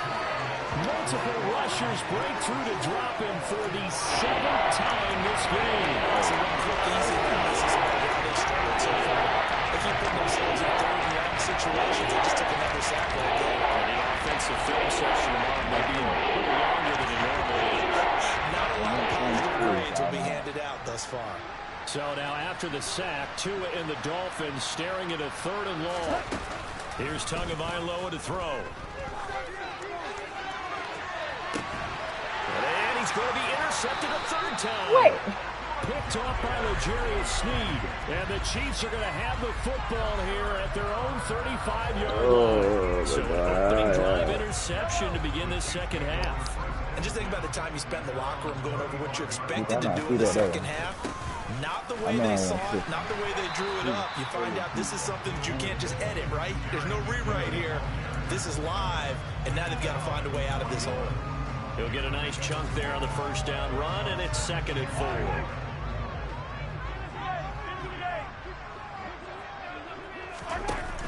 Multiple rushers break through to drop him for the 7th time this game. So one quick, easy analysis about how they struggled so far. They keep putting themselves in third and long situations. They just took another sack right there. And the offensive film session tomorrow may be a little longer than it normally is. Not a lot of positive grades will be handed out thus far. So now after the sack, Tua and the Dolphins staring at a 3rd and long. Here's Tagovailoa to throw. And he's going to be intercepted a 3rd time. Wait. Picked off by L'Jarius Sneed. And the Chiefs are going to have the football here at their own 35-yard line. So an opening drive interception to begin this second half. And just think about the time you spent in the locker room going over what you expected to do in the second half. Not the way they saw it, not the way they drew it up. You find out this is something that you can't just edit, right? There's no rewrite here. This is live, and now they've got to find a way out of this hole. He'll get a nice chunk there on the first down run, and it's 2nd and 4.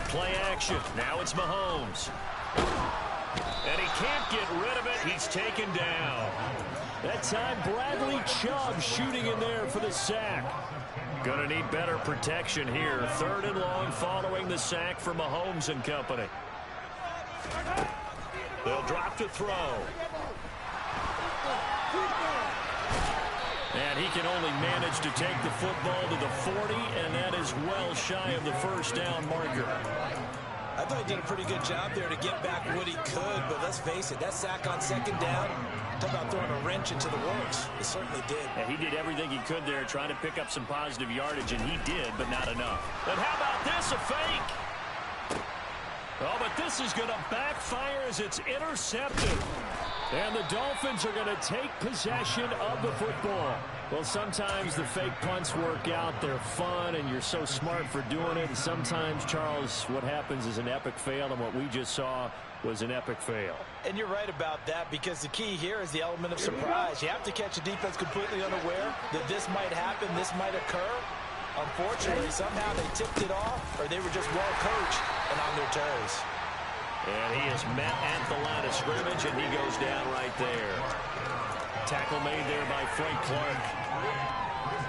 Play action. Now it's Mahomes. And he can't get rid of it. He's taken down. That time, Bradley Chubb shooting in there for the sack. Going to need better protection here. 3rd and long following the sack for Mahomes and company. They'll drop to throw. And he can only manage to take the football to the 40, and that is well shy of the first down marker. I thought he did a pretty good job there to get back what he could, but let's face it, that sack on 2nd down, talk about throwing a wrench into the works. It certainly did. And he did everything he could there trying to pick up some positive yardage, and he did, but not enough. And how about this, a fake? Oh, but this is going to backfire as it's intercepted. And the Dolphins are going to take possession of the football. Well, sometimes the fake punts work out. They're fun, and you're so smart for doing it. And sometimes, Charles, what happens is an epic fail, and what we just saw was an epic fail. And you're right about that, because the key here is the element of surprise. You have to catch a defense completely unaware that this might happen, this might occur. Unfortunately, somehow they tipped it off, or they were just well coached and on their toes. And he is met at the line of scrimmage, and he goes down right there. Tackle made there by Frank Clark.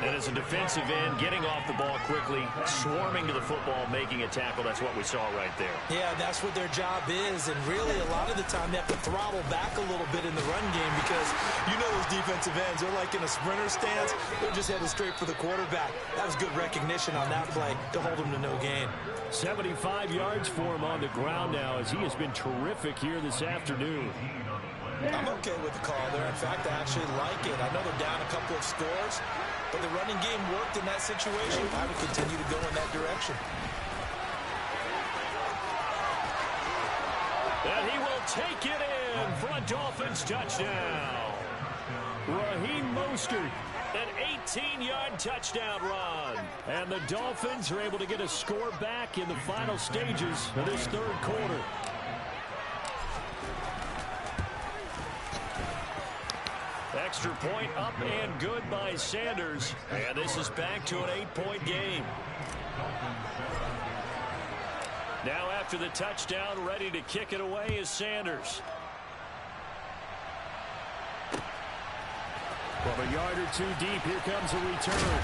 And as a defensive end, getting off the ball quickly, swarming to the football, making a tackle. That's what we saw right there. Yeah, that's what their job is. And really, a lot of the time, they have to throttle back a little bit in the run game, because you know those defensive ends, they're like in a sprinter stance. They're just headed straight for the quarterback. That was good recognition on that play to hold him to no gain. 75 yards for him on the ground now, as he has been terrific here this afternoon. I'm okay with the call there. In fact, I actually like it. I know they're down a couple of scores, but the running game worked in that situation. I would continue to go in that direction. And he will take it in for a Dolphins touchdown. Raheem Mostert, an 18-yard touchdown run. And the Dolphins are able to get a score back in the final stages of this third quarter. Extra point up and good by Sanders. And this is back to an 8-point game. Now after the touchdown, ready to kick it away is Sanders. From a yard or two deep, here comes a return.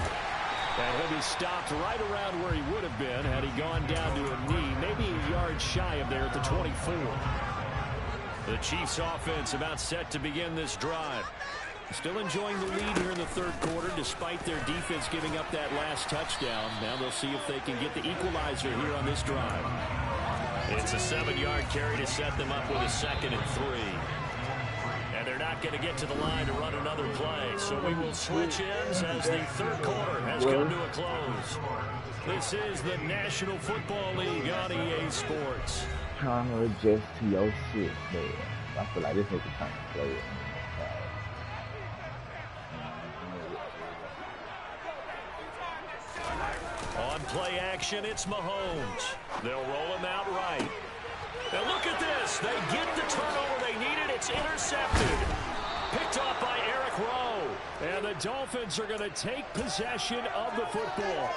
And he'll be stopped right around where he would have been had he gone down to a knee, maybe a yard shy of there at the 24. The Chiefs offense about set to begin this drive. Still enjoying the lead here in the third quarter despite their defense giving up that last touchdown. Now they'll see if they can get the equalizer here on this drive. It's a 7-yard carry to set them up with a 2nd and 3. And they're not going to get to the line to run another play. So we will switch ends as the third quarter has come to a close. This is the National Football League on EA Sports. Trying to adjust to your shit, man. I feel like this nigga trying to play it. On play action, it's Mahomes. They'll roll him out right. And look at this. They get the turnover they needed. It's intercepted. Picked off by Eric Rowe. And the Dolphins are going to take possession of the football.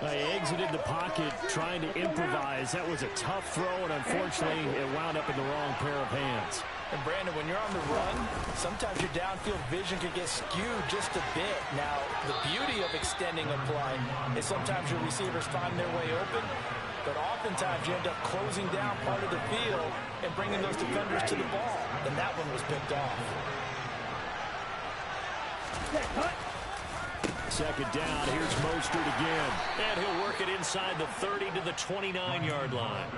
They exited the pocket trying to improvise. That was a tough throw, and unfortunately, it wound up in the wrong pair of hands. And Brandon, when you're on the run, sometimes your downfield vision can get skewed just a bit. Now, the beauty of extending a play is sometimes your receivers find their way open, but oftentimes you end up closing down part of the field and bringing those defenders to the ball. And that one was picked off. Second down, here's Mostert again. And he'll work it inside the 30 to the 29-yard line.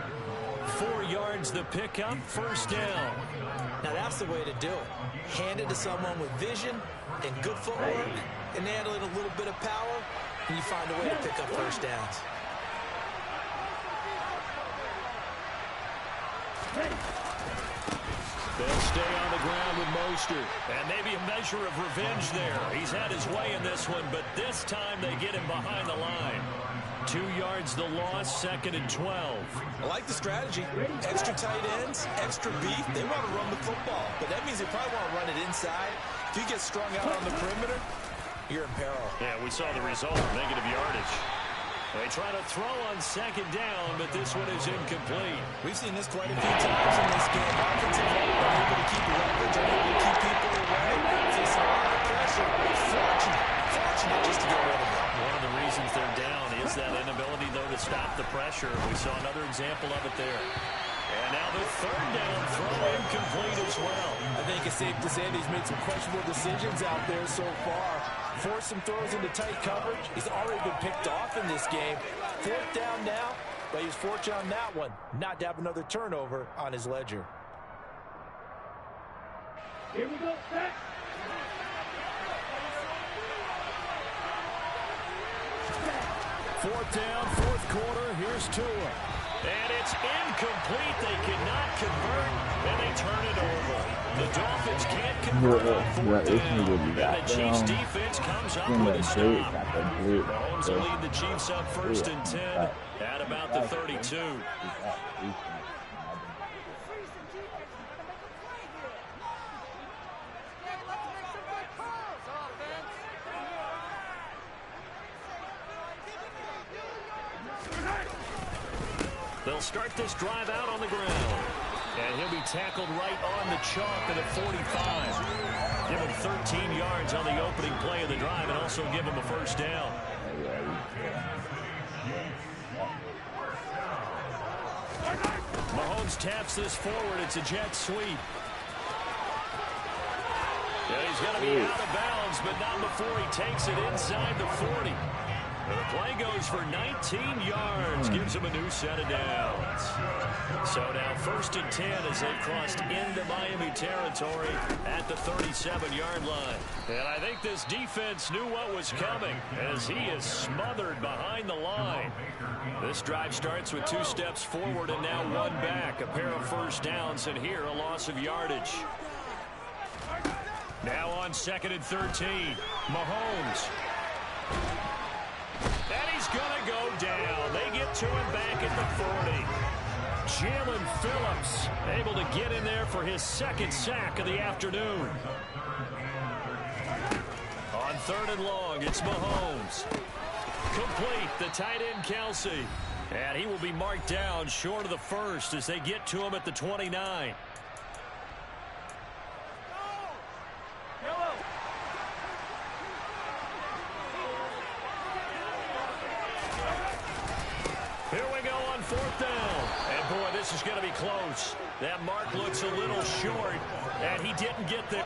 4 yards the pickup, first down. Now that's the way to do it. Hand it to someone with vision and good footwork, and handle it a little bit of power, and you find a way to pick up first downs. They'll stay on the ground with Mostert. And maybe a measure of revenge there. He's had his way in this one, but this time they get him behind the line. 2 yards the loss, 2nd and 12. I like the strategy. Extra tight ends, extra beef. They want to run the football, but that means they probably want to run it inside. If you get strung out on the perimeter, you're in peril. Yeah, we saw the result, negative yardage. They try to throw on 2nd down, but this one is incomplete. We've seen this quite a few times in this game. Offensive line are able to keep leverage, are able to keep people away, facing a lot of pressure. Fortunate just to get rid of it. One of the reasons they're down is that inability, though, to stop the pressure. We saw another example of it there. And now the 3rd down throw incomplete as well. I think it's safe to say that he's made some questionable decisions out there so far. Forced some throws into tight coverage. He's already been picked off in this game. 4th down now, but he was fortunate on that one not to have another turnover on his ledger. Here we go, set. Fourth down, 4th quarter. Here's Tua. And it's incomplete. They cannot convert, and they turn it over. The Dolphins can't convert on 4th down. And the Chiefs defense comes up with a stop. Mahomes will lead the Chiefs up 1st and 10 at about the 32. They'll start this drive out on the ground. And he'll be tackled right on the chalk at a 45. Give him 13 yards on the opening play of the drive and also give him a 1st down. Mahomes taps this forward. It's a jet sweep. Yeah, he's going to be out of bounds, but not before he takes it inside the 40. The play goes for 19 yards, gives him a new set of downs. So now 1st and 10 as they've crossed into Miami territory at the 37-yard line. And I think this defense knew what was coming as he is smothered behind the line. This drive starts with 2 steps forward and now 1 back. A pair of first downs, and here a loss of yardage. Now on 2nd and 13, Mahomes. And he's going to go down. They get to him back at the 40. Jalen Phillips able to get in there for his 2nd sack of the afternoon. On 3rd and long, it's Mahomes. Complete, the tight end Kelsey. And he will be marked down short of the 1st as they get to him at the 29. Here we go on 4th down. And boy, this is going to be close. That mark looks a little short, and he didn't get there.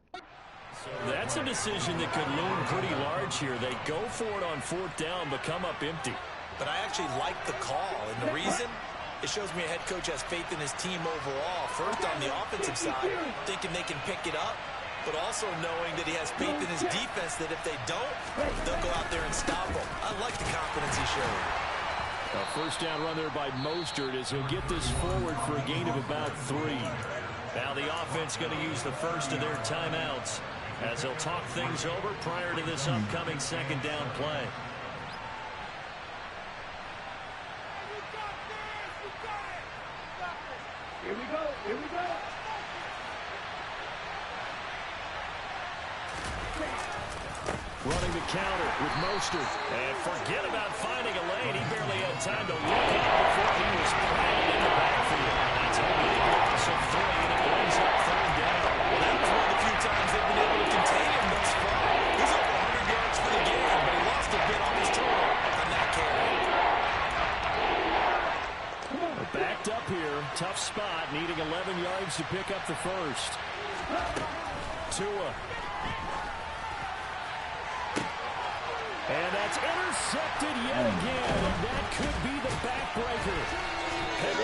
So that's a decision that could loom pretty large here. They go for it on 4th down, but come up empty. But I actually like the call, and the reason? It shows me a head coach has faith in his team overall. First, on the offensive side, thinking they can pick it up, but also knowing that he has faith in his defense that if they don't, they'll go out there and stop them. I like the confidence he showed. A 1st down run there by Mostert as he'll get this forward for a gain of about 3. Now the offense going to use the first of their timeouts as they'll talk things over prior to this upcoming 2nd down play. Here we go. Here we go. Running the counter with Mostert. And forget about finding a lane. He barely had time to look at it before he was planted in the backfield. That's a big loss of 3, and it brings up 3rd down. Well, that was one of the few times they've been able to contain him thus far. He's over 100 yards for the game, but he lost a bit on his total on that carry. Backed up here. Tough spot. Needing 11 yards to pick up the 1st. Tua. And that's intercepted yet again. And that could be the backbreaker. And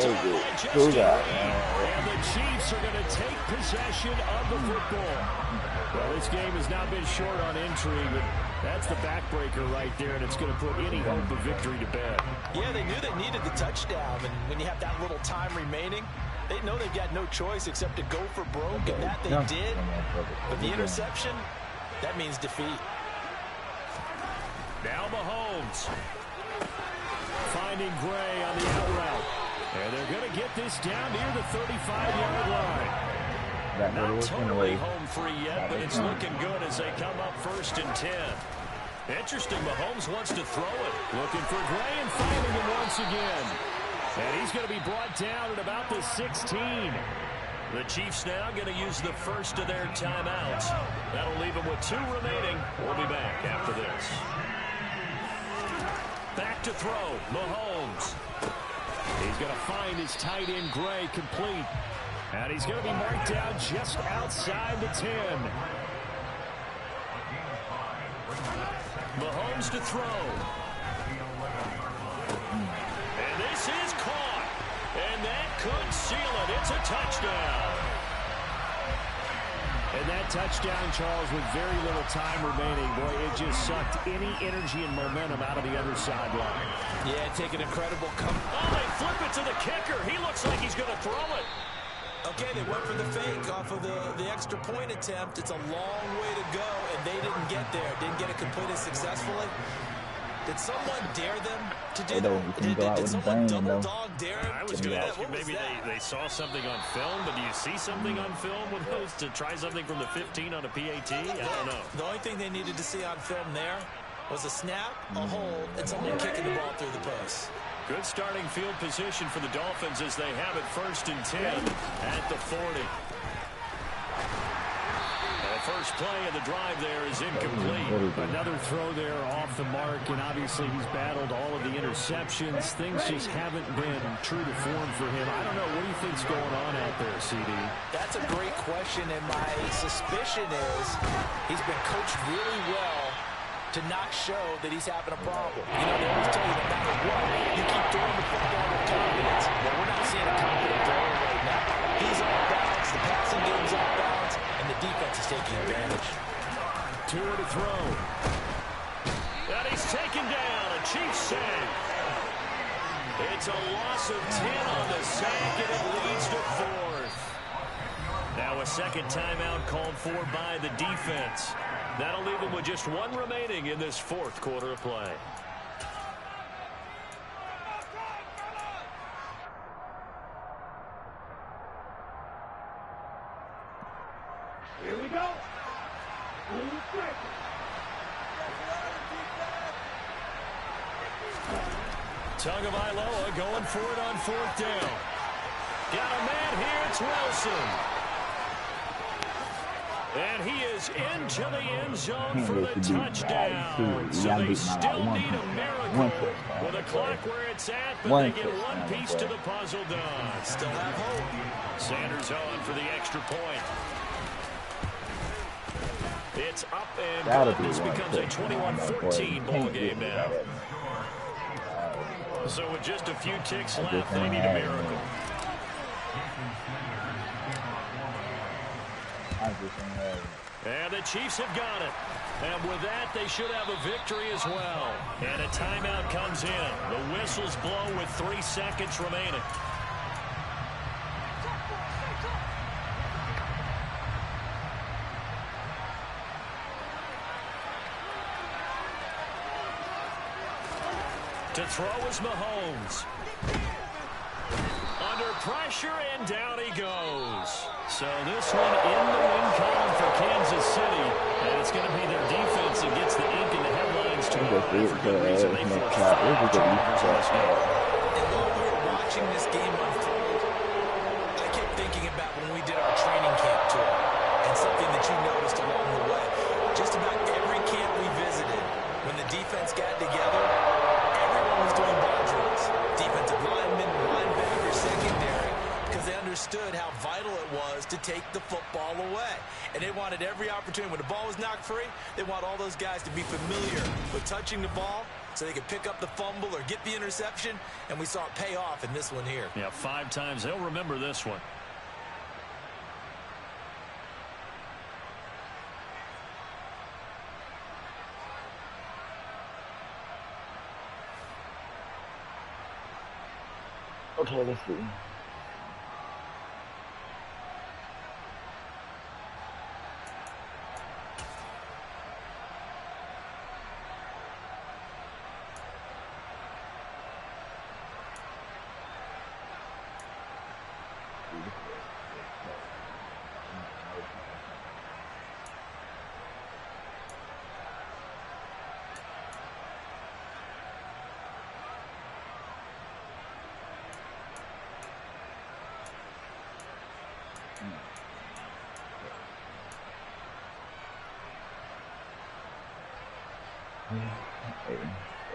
the Chiefs are going to take possession of the football. Well, this game has not been short on intrigue, but that's the backbreaker right there, and it's going to put any hope of victory to bed. Yeah, they knew they needed the touchdown, and when you have that little time remaining, they know they've got no choice except to go for broke, and that they did. But the interception, that means defeat. Now Mahomes finding Gray on the out route. And they're going to get this down near the 35-yard line. Not totally home free yet, but it's looking good as they come up 1st and 10. Interesting, Mahomes wants to throw it. Looking for Gray and finding him once again. And he's going to be brought down at about the 16. The Chiefs now going to use the first of their timeouts. That'll leave them with 2 remaining. We'll be back after this. Back to throw, Mahomes. He's going to find his tight end, Gray, complete. And he's going to be marked down just outside the 10. Mahomes to throw. And this is caught. And that could seal it. It's a touchdown. And that touchdown, Charles, with very little time remaining, boy, it just sucked any energy and momentum out of the other sideline. Yeah, take an incredible Oh, they flip it to the kicker. He looks like he's going to throw it. Okay, they went for the fake off of the extra point attempt. It's a long way to go, and they didn't get there. Didn't get it completed successfully. Did someone dare them to do that? Did someone double dog dare them? I was going to ask you, maybe they saw something on film, but do you see something on film with those to try something from the 15 on a PAT? I don't know. The only thing they needed to see on film there was a snap, a hold, and someone kicking the ball through the post. Good starting field position for the Dolphins as they have it 1st and 10 at the 40. And first play of the drive there is incomplete. Another throw there off the mark, and obviously he's battled all of the interceptions. Things just haven't been true to form for him. I don't know. What do you think's going on out there, CD? That's a great question, and my suspicion is he's been coached really well to not show that he's having a problem. You know, they always tell you no matter what, you keep throwing the football with confidence. Well, we're not seeing a confident thrower right now. He's off balance, the passing game's off balance, and the defense is taking advantage. Two to throw. And he's taken down. A Chiefs save. It's a loss of 10 on the sack, and it leads to fourth. Now a second timeout called for by the defense. That'll leave them with just one remaining in this fourth quarter of play. Here we go. Tagovailoa going for it on fourth down. Got a man here. It's Wilson. And he is into the end zone for the touchdown. So they still need a miracle with a clock where it's at, but they get one piece to the puzzle done. Still have hope. Sanders on for the extra point. It's up and good. This becomes a 21-14 ball game now. So with just a few ticks left, they need a miracle. And the Chiefs have got it. And with that, they should have a victory as well. And a timeout comes in. The whistles blow with 3 seconds remaining. To throw is Mahomes. Under pressure, and down he goes. So this one in the win column for Kansas City. And it's going to be their defense that gets the ink in the headlines tomorrow. For good reason, they forced 5 turnovers in this game. And while we were watching this game unfold, I kept thinking about when we did our training camp tour and something that you noticed along the way. Just about every camp we visited, when the defense got together, everyone was doing ball drills. Defensive linemen, linebackers, secondary, because they understood how vital it was to take the football away. And they wanted every opportunity. When the ball was knocked free, they want all those guys to be familiar with touching the ball so they could pick up the fumble or get the interception. And we saw it pay off in this one here. Yeah, 5 times. They'll remember this one. Okay, let's see.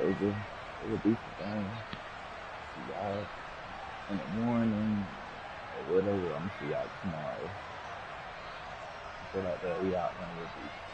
It was a decent game. See y'all in the morning or whatever. I'm gonna see y'all tomorrow. I feel like that we out on the beach.